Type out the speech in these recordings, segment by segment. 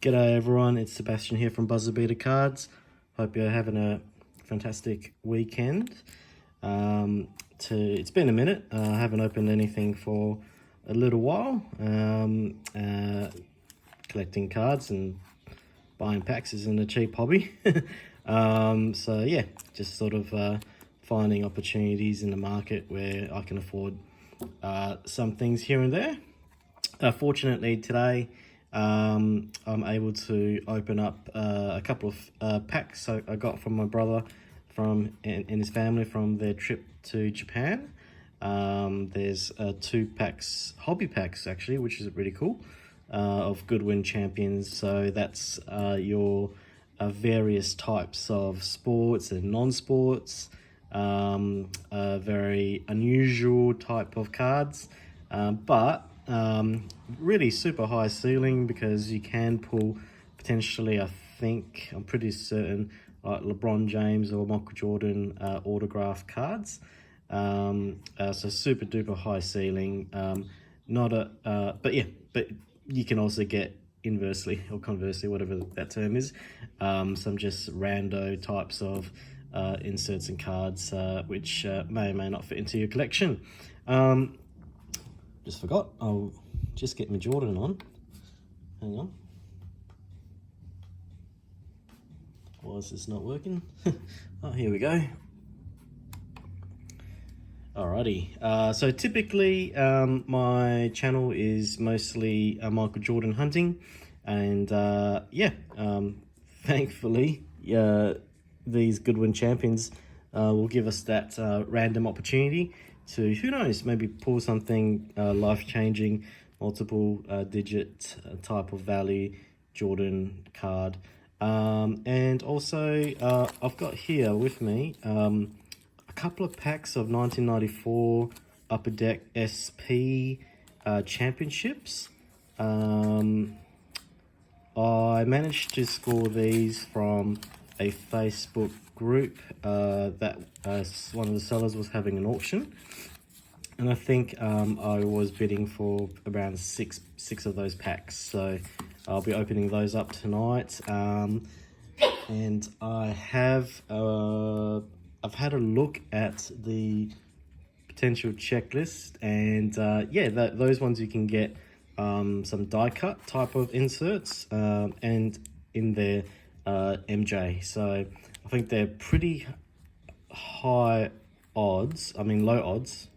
G'day everyone, it's Sebastian here from Buzzerbeater Cards. Hope you're having a fantastic weekend. It's been a minute. I haven't opened anything for a little while. Collecting cards and buying packs isn't a cheap hobby. So yeah, just sort of finding opportunities in the market where I can afford some things here and there. Fortunately today, I'm able to open up a couple of packs I got from my brother and his family from their trip to Japan. There's 2 packs, hobby packs actually, which is really cool, of Goodwin Champions. So that's your various types of sports and non-sports, very unusual type of cards, but really super high ceiling, because you can pull potentially, I'm pretty certain, like LeBron James or Michael Jordan autograph cards. So super duper high ceiling. But you can also get inversely or conversely, whatever that term is, some just rando types of inserts and cards, which may or may not fit into your collection. Just forgot, I'll just get my Jordan on. Hang on. Why is this not working? Oh, here we go. Alrighty, so typically my channel is mostly Michael Jordan hunting, and thankfully these Goodwin Champions will give us that random opportunity to, who knows, maybe pull something life-changing, multiple digit type of value Jordan card. And also I've got here with me a couple of packs of 1994 Upper Deck SP championships. I managed to score these from a Facebook group that one of the sellers was having an auction, and I think I was bidding for around six of those packs. So I'll be opening those up tonight. And I've had a look at the potential checklist, and those ones you can get some die cut type of inserts, and in their MJ. So I think they're pretty high odds. I mean, low odds.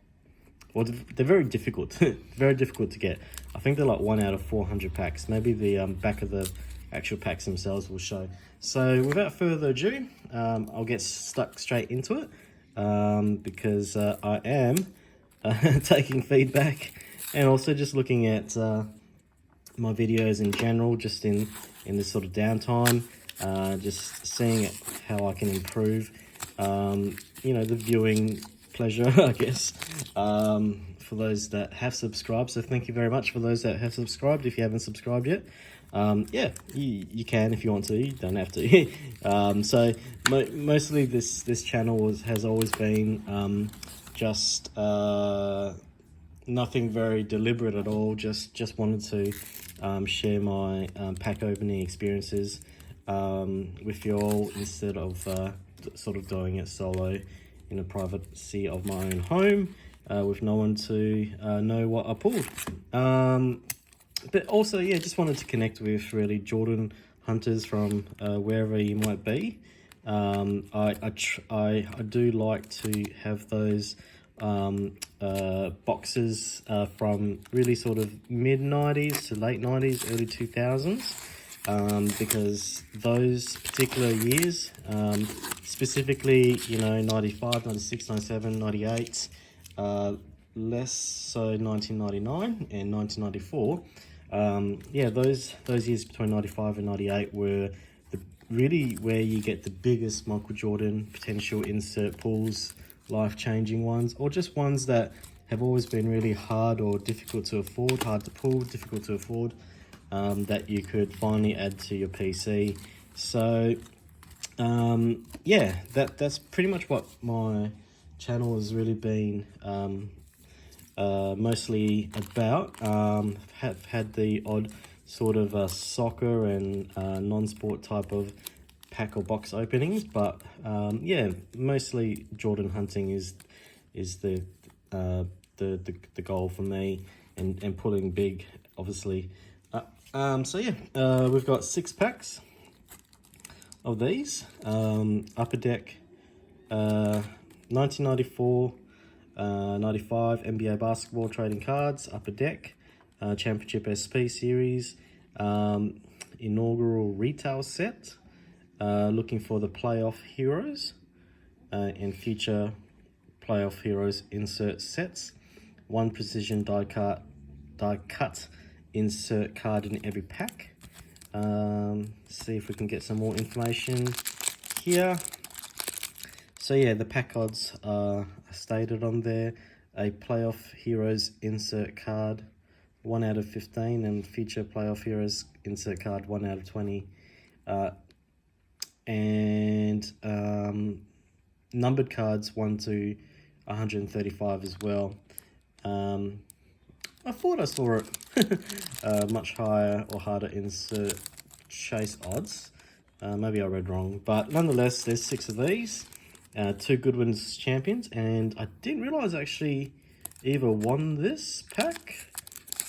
Well, they're very difficult, very difficult to get. I think they're like 1 out of 400 packs. Maybe the back of the actual packs themselves will show. So without further ado, I'll get stuck straight into it, because I am taking feedback, and also just looking at my videos in general, just in this sort of downtime, just seeing how I can improve, the viewing pleasure, I guess, for those that have subscribed. So thank you very much for those that have subscribed. If you haven't subscribed yet, you can if you want to. You don't have to. So mostly this channel has always been just nothing very deliberate at all. Just wanted to share my pack opening experiences with you all, instead of sort of doing it solo in the privacy of my own home, with no one to know what I pulled. But also, yeah, just wanted to connect with really Jordan hunters from wherever you might be. I do like to have those boxes from really sort of mid-90s to late 90s, early 2000s, because those particular years, specifically, 95, 96, 97, 98, less so 1999 and 1994. Those years between 95 and 98 were really where you get the biggest Michael Jordan potential insert pulls, life-changing ones, or just ones that have always been really hard or difficult to afford, hard to pull, difficult to afford, that you could finally add to your PC. So that's pretty much what my channel has really been mostly about. Have had the odd sort of soccer and non-sport type of pack or box openings, but yeah, mostly Jordan hunting is the goal for me, and pulling big, obviously. So yeah, we've got 6 packs of these. Upper Deck 1994 95 NBA basketball trading cards, Upper Deck Championship SP series, inaugural retail set, looking for the playoff heroes and future playoff heroes insert sets, 1 precision die cut insert card in every pack. See if we can get some more information here. So yeah, the pack odds are stated on there. A playoff heroes insert card, 1 out of 15, and future playoff heroes insert card, 1 out of 20. And numbered cards 1 to 135 as well. I thought I saw it much higher or harder insert chase odds. Maybe I read wrong, but nonetheless, there's 6 of these. 2 Goodwin Champions, and I didn't realize I actually either won this pack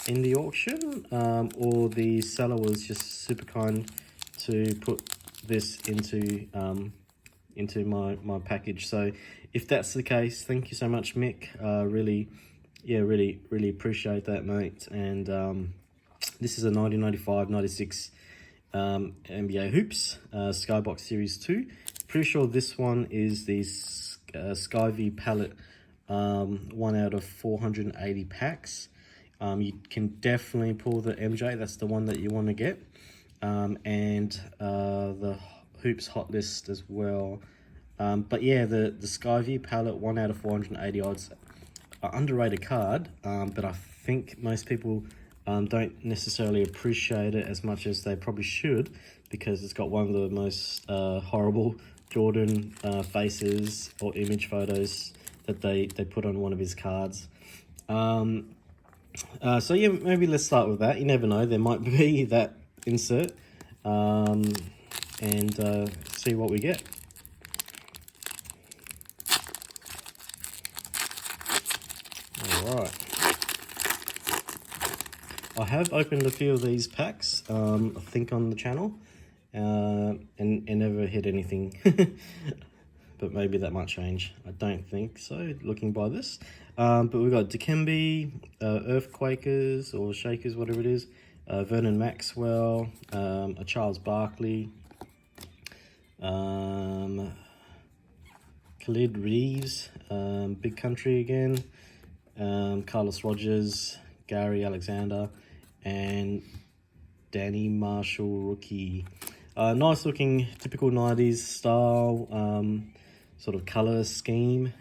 in the auction, or the seller was just super kind to put this into my package. So if that's the case, thank you so much, Mick. Really appreciate that, mate. And this is a 1995-96 NBA Hoops Skybox Series 2. Pretty sure this one is the Skyview palette, 1 out of 480 packs. You can definitely pull the MJ, that's the one that you want to get. And the Hoops Hot List as well. But yeah, the Skyview palette, 1 out of 480 odds, underrated card, but I think most people don't necessarily appreciate it as much as they probably should, because it's got one of the most horrible Jordan faces or image photos that they put on one of his cards. So yeah, maybe let's start with that. You never know, there might be that insert, and see what we get. Alright, I have opened a few of these packs, I think on the channel, and never hit anything. But maybe that might change. I don't think so, looking by this. But we've got Dikembe, Earthquakers or Shakers, whatever it is, Vernon Maxwell, a Charles Barkley, Khalid Reeves, Big Country again, Carlos Rogers, Gary Alexander, and Danny Marshall rookie. Nice looking, typical 90s style, sort of color scheme.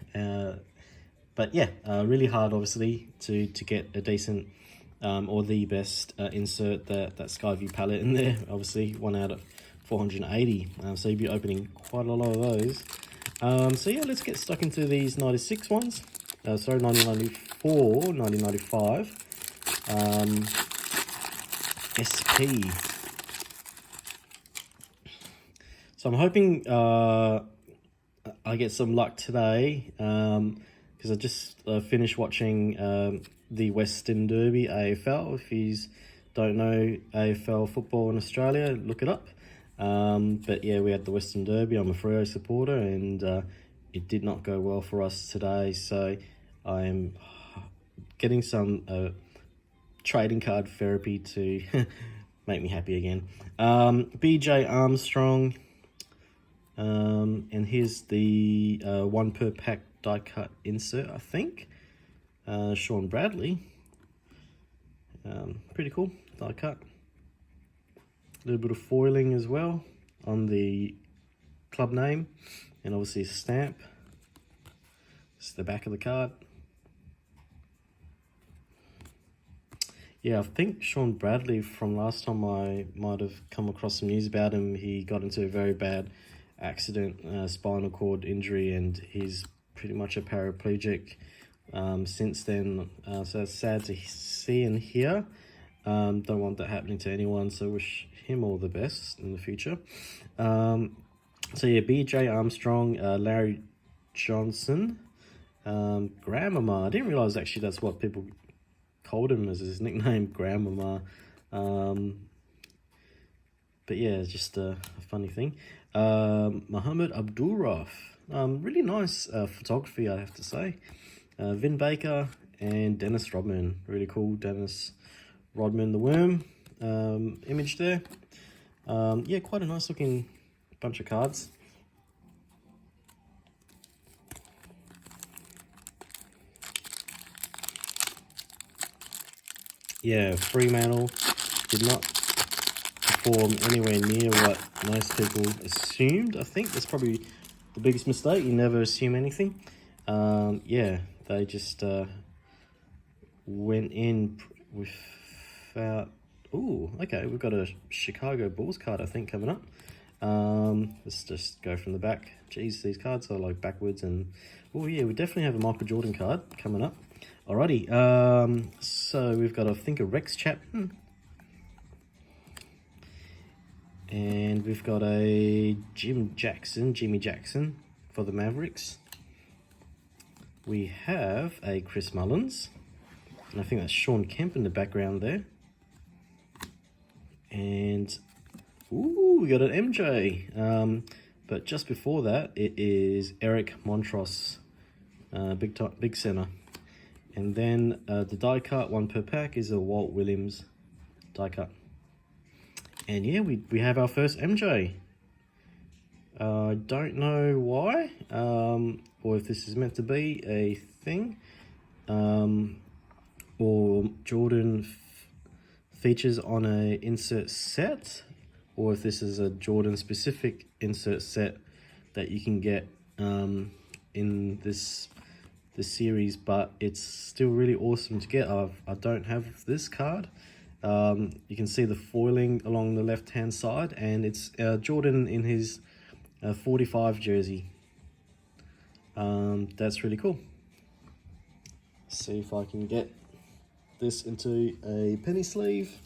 But yeah, really hard obviously to get a decent or the best insert that Skyview palette in there. Obviously 1 out of 480, so you'll be opening quite a lot of those. So yeah, let's get stuck into these 96 ones. Sorry, 1994, 1995 SP. So I'm hoping I get some luck today, because I just finished watching the Western Derby AFL. If you don't know AFL football in Australia, look it up. But yeah, we had the Western Derby. I'm a Freo supporter, and it did not go well for us today. So I'm getting some trading card therapy to make me happy again. BJ Armstrong. And here's the 1 per pack die cut insert, I think. Sean Bradley. Pretty cool die cut. A little bit of foiling as well on the club name, and obviously a stamp. It's the back of the card. Yeah, I think Sean Bradley, from last time I might have come across some news about him, he got into a very bad accident, spinal cord injury, and he's pretty much a paraplegic since then. So it's sad to see and hear. Don't want that happening to anyone, so wish him all the best in the future. So yeah, BJ Armstrong, Larry Johnson, Grandmama. I didn't realize actually that's what people called him as his nickname, Grandmama. But yeah, it's just a funny thing. Muhammad Abdulraf. Really nice photography, I have to say. Vin Baker and Dennis Rodman. Really cool, Dennis Rodman the Worm image there. Yeah, quite a nice looking bunch of cards. Yeah, Fremantle did not perform anywhere near what most people assumed. I think that's probably the biggest mistake. You never assume anything. Yeah, they just went in without... Ooh, okay, we've got a Chicago Bulls card, I think, coming up. Let's just go from the back. Jeez, these cards are like backwards. And oh yeah, we definitely have a Michael Jordan card coming up. Alrighty, so we've got, I think, a Rex Chapman. And we've got a Jimmy Jackson for the Mavericks. We have a Chris Mullins. And I think that's Sean Kemp in the background there. And, ooh, we got an MJ. But just before that, it is Eric Montross, big center. And then the die cut, 1 per pack, is a Walt Williams die cut. And yeah, we have our first MJ. I don't know why, or if this is meant to be a thing, or Jordan features on a insert set, or if this is a Jordan specific insert set that you can get in this series, but it's still really awesome to get. I don't have this card. You can see the foiling along the left hand side, and it's Jordan in his 45 jersey. That's really cool. See if I can get this into a penny sleeve.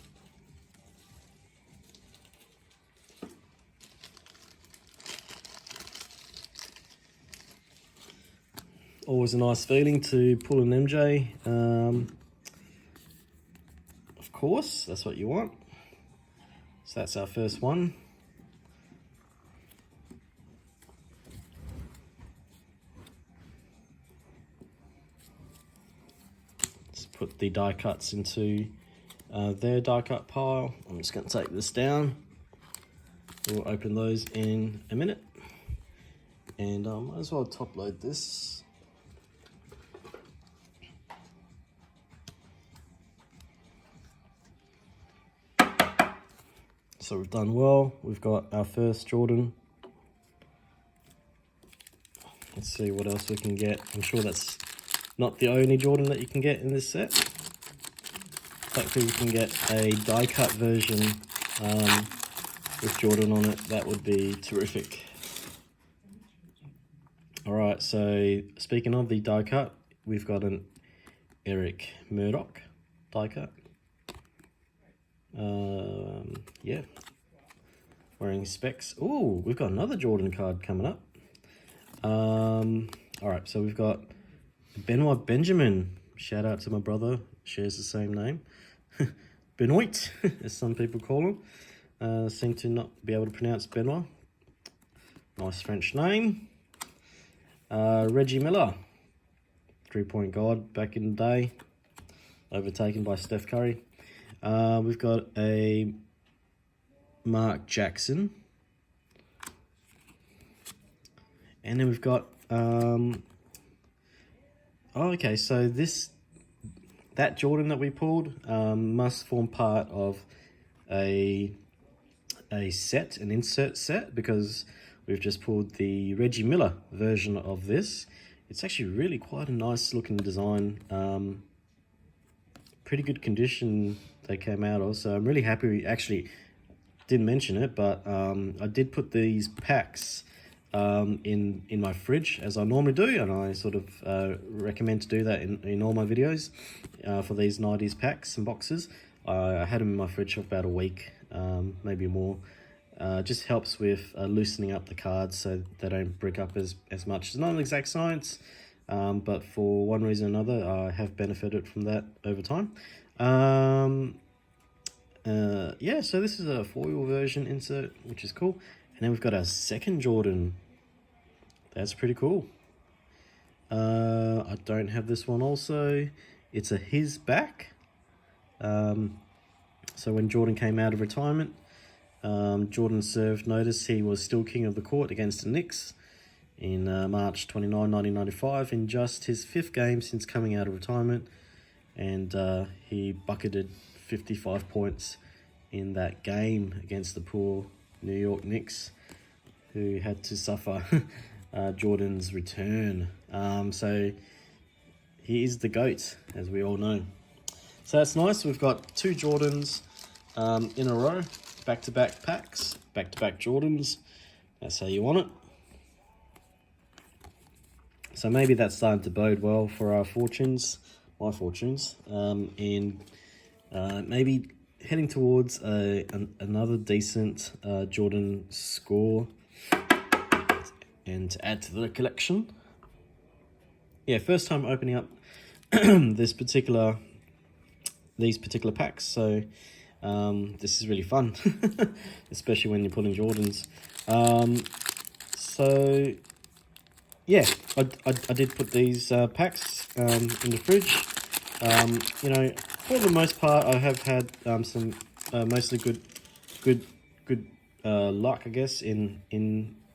Always a nice feeling to pull an MJ. Of course, that's what you want. So that's our first one. Let's put the die cuts into their die cut pile. I'm just going to take this down. We'll open those in a minute. And I might as well top load this. So we've done well. We've got our first Jordan. Let's see what else we can get. I'm sure that's not the only Jordan that you can get in this set. Hopefully we can get a die cut version with Jordan on it. That would be terrific. All right, so speaking of the die cut, we've got an Eric Murdoch die cut. Yeah, wearing specs. Oh, we've got another Jordan card coming up. All right, so we've got Benoit Benjamin. Shout out to my brother, shares the same name. Benoit, as some people call him. Seem to not be able to pronounce Benoit. Nice French name. Reggie Miller, 3-point god back in the day, overtaken by Steph Curry. We've got a Mark Jackson. And then we've got, okay, so that Jordan that we pulled must form part of a set, an insert set, because we've just pulled the Reggie Miller version of this. It's actually really quite a nice looking design. Pretty good condition they came out of, so I'm really happy. We actually didn't mention it, but I did put these packs in my fridge, as I normally do, and I sort of recommend to do that in all my videos for these 90s packs and boxes. I had them in my fridge for about a week, maybe more. Just helps with loosening up the cards so they don't brick up as much. It's not an exact science, but for one reason or another, I have benefited from that over time. Yeah, so this is a foil version insert, which is cool. And then we've got our second Jordan. That's pretty cool. I don't have this one also. It's a his back. So when Jordan came out of retirement, Jordan served notice he was still king of the court against the Knicks in March 29, 1995, in just his 5th game since coming out of retirement. And he bucketed 55 points in that game against the poor New York Knicks, who had to suffer Jordan's return. So he is the GOAT, as we all know. So that's nice. We've got 2 Jordans in a row, back-to-back packs, back-to-back Jordans. That's how you want it. So maybe that's starting to bode well for our fortunes, my fortunes, in maybe heading towards another decent Jordan score and to add to the collection. Yeah, first time opening up these particular packs, so this is really fun, especially when you're pulling Jordans. So yeah, I did put these packs in the fridge. You know, for the most part, I have had some mostly good luck, I guess, in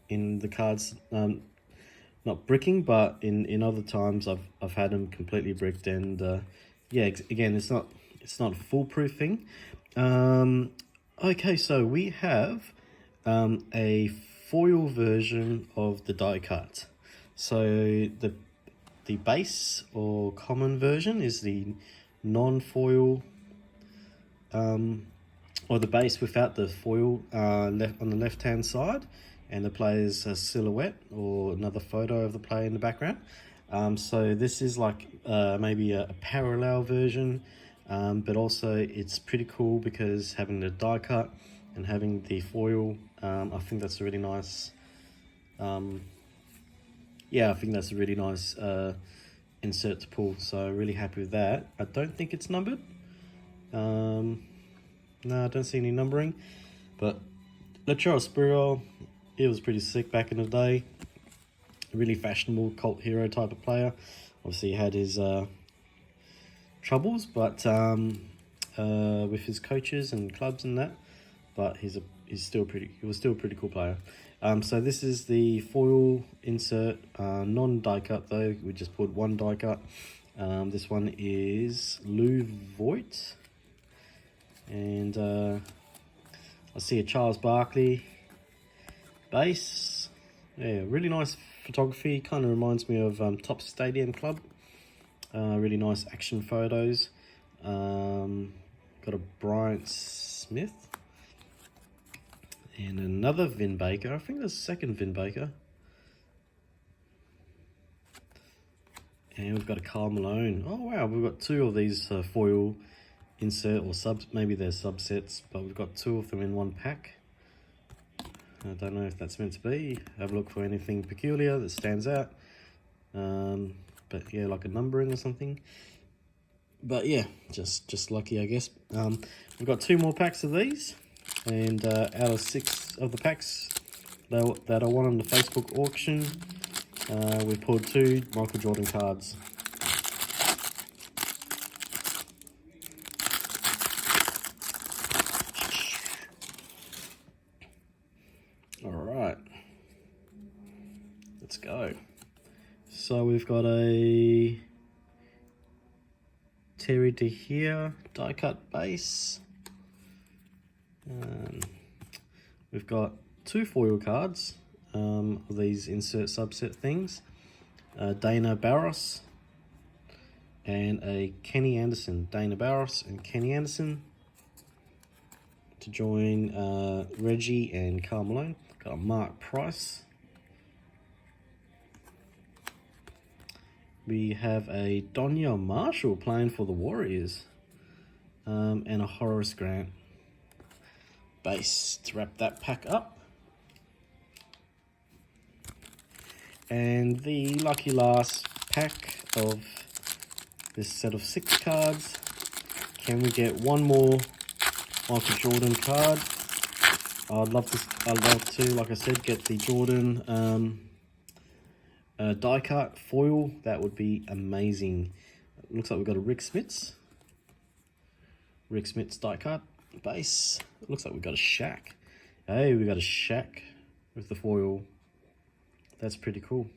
the cards not bricking, but in other times I've had them completely bricked, and yeah, again, it's not a foolproof thing. Okay, so we have a foil version of the die cut. So the base or common version is the non-foil, or the base without the foil left on the left-hand side, and the player's silhouette or another photo of the player in the background. So this is like maybe a parallel version, but also it's pretty cool because having the die cut and having the foil, I think that's a really nice. Yeah, I think that's a really nice insert to pull, so really happy with that. I don't think it's numbered. No, I don't see any numbering, but Latrell Sprewell, he was pretty sick back in the day. A really fashionable cult hero type of player. Obviously he had his troubles, but with his coaches and clubs and that, but he was still a pretty cool player. So this is the foil insert, non-die cut though. We just put one die cut. This one is Lou Voigt, and I see a Charles Barkley base. Yeah, really nice photography. Kind of reminds me of Top Stadium Club. Really nice action photos. Got a Bryant Smith. And another Vin Baker. I think there's a second Vin Baker. And we've got a Karl Malone. Oh wow, we've got 2 of these foil insert or subs. Maybe they're subsets, but we've got 2 of them in one pack. I don't know if that's meant to be. Have a look for anything peculiar that stands out. But yeah, like a numbering or something. But yeah, just lucky, I guess. We've got 2 more packs of these. And out of 6 of the packs that I won on the Facebook auction, we pulled 2 Michael Jordan cards. Alright, let's go. So we've got a Terry DeHere die cut base. We've got 2 foil cards of these insert subset things. Dana Barros and a Kenny Anderson. Dana Barros and Kenny Anderson to join Reggie and Karl Malone. Got a Mark Price. We have a Donya Marshall playing for the Warriors. and a Horace Grant base to wrap that pack up. And the lucky last pack of this set of 6 cards. Can we get one more Michael Jordan card? I'd love to, like I said, get the Jordan die cut foil. That would be amazing. Looks like we've got a Rick Smits die cut base. Looks like we've got a Shaq. Hey, we got a Shaq with the foil. That's pretty cool.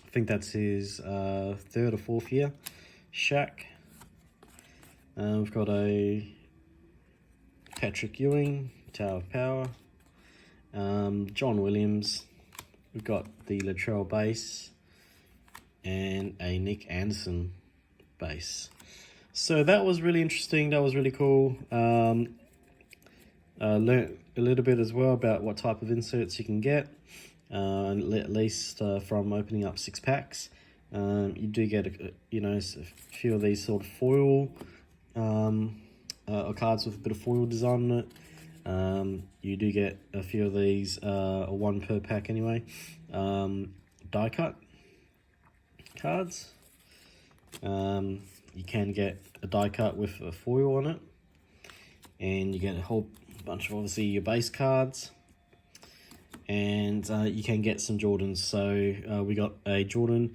I think that's his 3rd or 4th year. Shaq. We've got a Patrick Ewing, Tower of Power. John Williams. We've got the Latrell base and a Nick Anderson base. So that was really interesting. That was really cool. Learned a little bit as well about what type of inserts you can get. At least from opening up 6 packs, you do get a few of these sort of foil or cards with a bit of foil design on it. You do get a few of these, or 1 per pack anyway, die cut cards. You can get a die cut with a foil on it, and you get a whole bunch of obviously your base cards. And you can get some Jordans. So we got a Jordan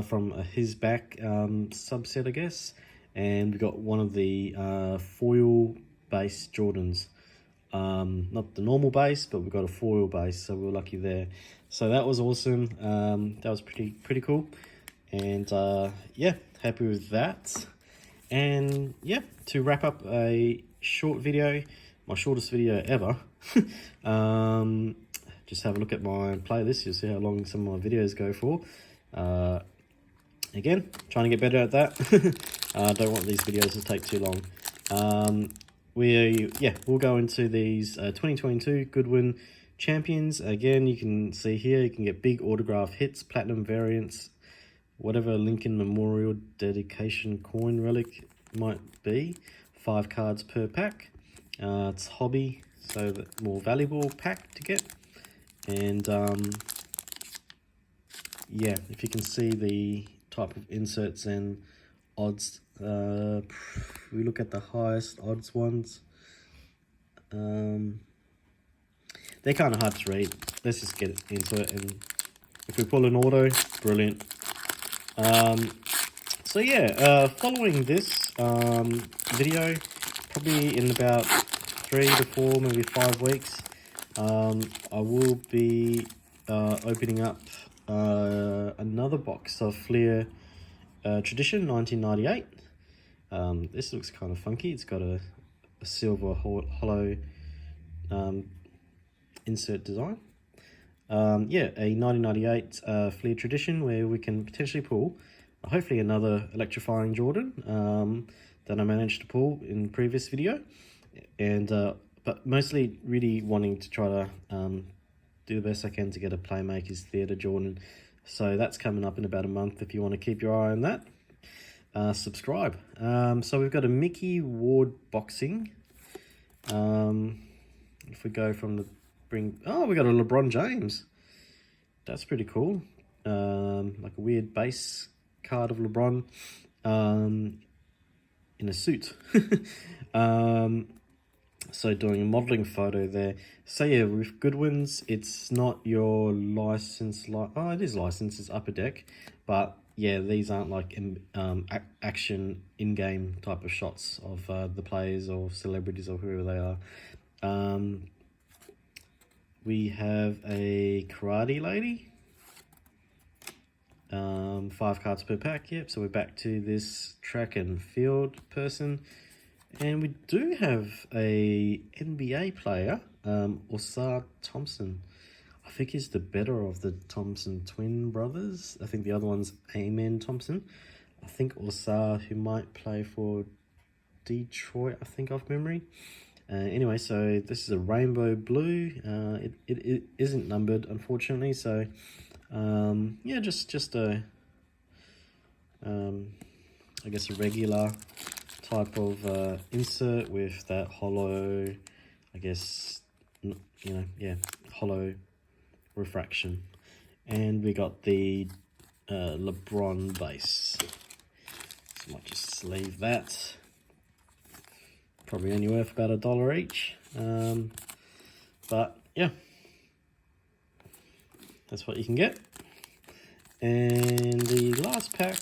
from his back subset, I guess. And we got one of the foil base Jordans. Not the normal base, but we got a foil base. So we were lucky there. So that was awesome. That was pretty cool. And yeah, happy with that. And yeah, to wrap up a short video, my shortest video ever. Just have a look at my playlist. You'll see how long some of my videos go for. Again, trying to get better at that. Don't want these videos to take too long. We'll go into these 2022 Goodwin Champions. Again, you can see here, you can get big autograph hits, platinum variants, whatever Lincoln Memorial dedication coin relic might be. 5 cards per pack. It's hobby, so the more valuable pack to get. And yeah, if you can see the type of inserts and odds, we look at the highest odds ones. They're kind of hard to read. Let's just get into it, and if we pull an auto, brilliant. So yeah, following this video, probably in about 3 to 4, maybe 5 weeks, I will be opening up another box of Fleer Tradition 1998. This looks kind of funky. It's got a silver hollow insert design. Yeah, a 1998 Fleer Tradition where we can potentially pull hopefully another electrifying Jordan that I managed to pull in the previous video. And but mostly really wanting to try to do the best I can to get a Playmakers Theatre Jordan. So that's coming up in about a month. If you want to keep your eye on that, subscribe. So we've got a Mickey Ward boxing. If we go from the we got a LeBron James. That's pretty cool. Like a weird base card of LeBron in a suit. So doing a modeling photo there. So yeah, with Goodwins, it's not your license. It is licensed. It's Upper Deck, but yeah, these aren't like action in-game type of shots of the players or celebrities or whoever they are. We have a Karate Lady. 5 cards per pack. Yep. So we're back to this track and field person. And we do have a NBA player, Osar Thompson. I think he's the better of the Thompson twin brothers. I think the other one's Amen Thompson. I think Osar, who might play for Detroit, I think, off memory. Anyway, so this is a rainbow blue. It isn't numbered, unfortunately. So, yeah, just a, I guess a regular type of insert with that hollow, I guess, hollow refraction. And we got the LeBron base. So I might just leave that. Probably only worth about $1 each. But yeah, that's what you can get. And the last pack,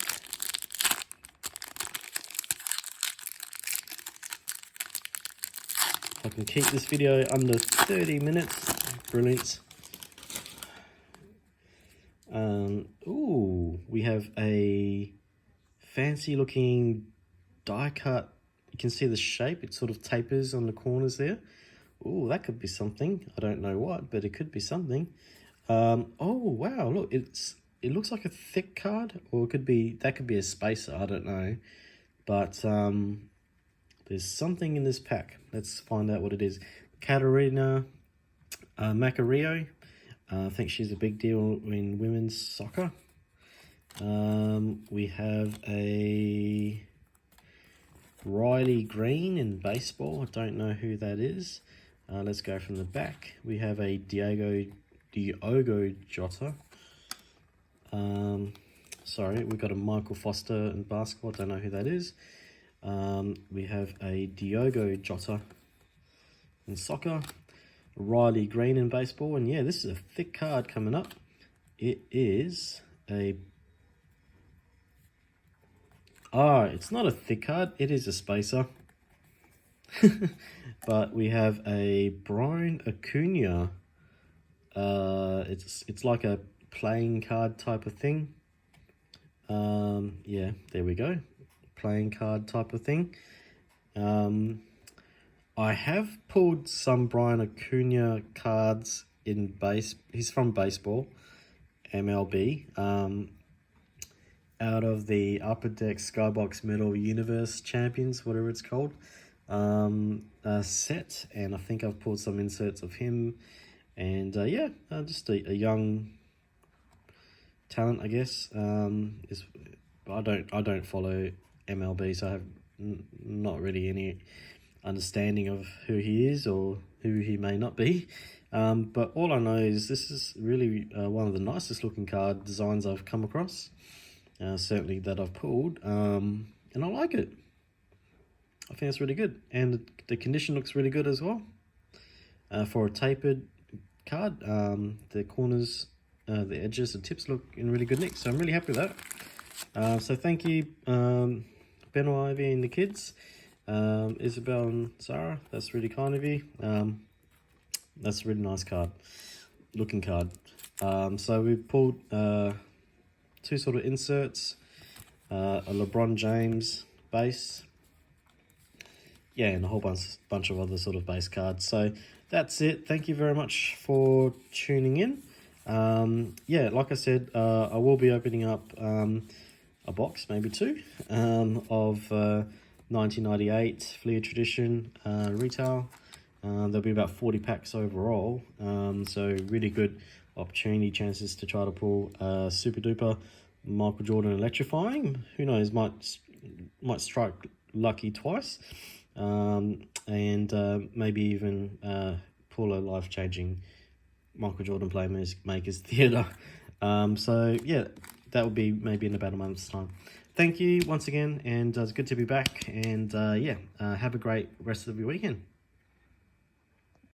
I can keep this video under 30 minutes. Brilliant. Ooh, we have a fancy looking die cut. You can see the shape, it sort of tapers on the corners there. Ooh, that could be something. I don't know what, but it could be something. Oh wow, look, it looks like a thick card, or it could be, that could be a spacer, I don't know. But there's something in this pack. Let's find out what it is. Katarina Macario. I think she's a big deal in women's soccer. We have a Riley Green in baseball. I don't know who that is. Let's go from the back. We have a Diogo Jota. Sorry, we've got a Michael Foster in basketball. Don't know who that is. We have a Diogo Jota in soccer. Riley Green in baseball. And yeah, this is a thick card coming up. It is a... Oh, it's not a thick card. It is a spacer. But we have a Brian Acuna. It's like a playing card type of thing. Yeah, there we go. Playing card type of thing. I have pulled some Brian Acuna cards in base. He's from baseball, MLB. Out of the Upper Deck Skybox Metal Universe Champions, whatever it's called, set, and I think I've pulled some inserts of him, and yeah, just a young talent, I guess. I don't follow MLB, so I have not really any understanding of who he is or who he may not be. But all I know is this is really one of the nicest looking card designs I've come across. Certainly that I've pulled, and I like it. I think it's really good, and the condition looks really good as well. For a tapered card, the corners, the edges, the tips look in really good nick, so I'm really happy with that. So thank you, Benoit, Ivy and the kids, Isabel and Sarah, that's really kind of you. That's a really nice card, looking card. So we pulled two sort of inserts, a LeBron James base, yeah, and a whole bunch of other sort of base cards. So that's it. Thank you very much for tuning in. Yeah, like I said, I will be opening up a box, maybe two, of 1998 Fleer Tradition retail. There'll be about 40 packs overall, so really good opportunity, chances to try to pull super duper Michael Jordan electrifying. Who knows, might strike lucky twice, and maybe even pull a life-changing Michael Jordan Playmakers Theatre. So yeah, that will be maybe in about a month's time. Thank you once again, and it's good to be back, and yeah, have a great rest of your weekend.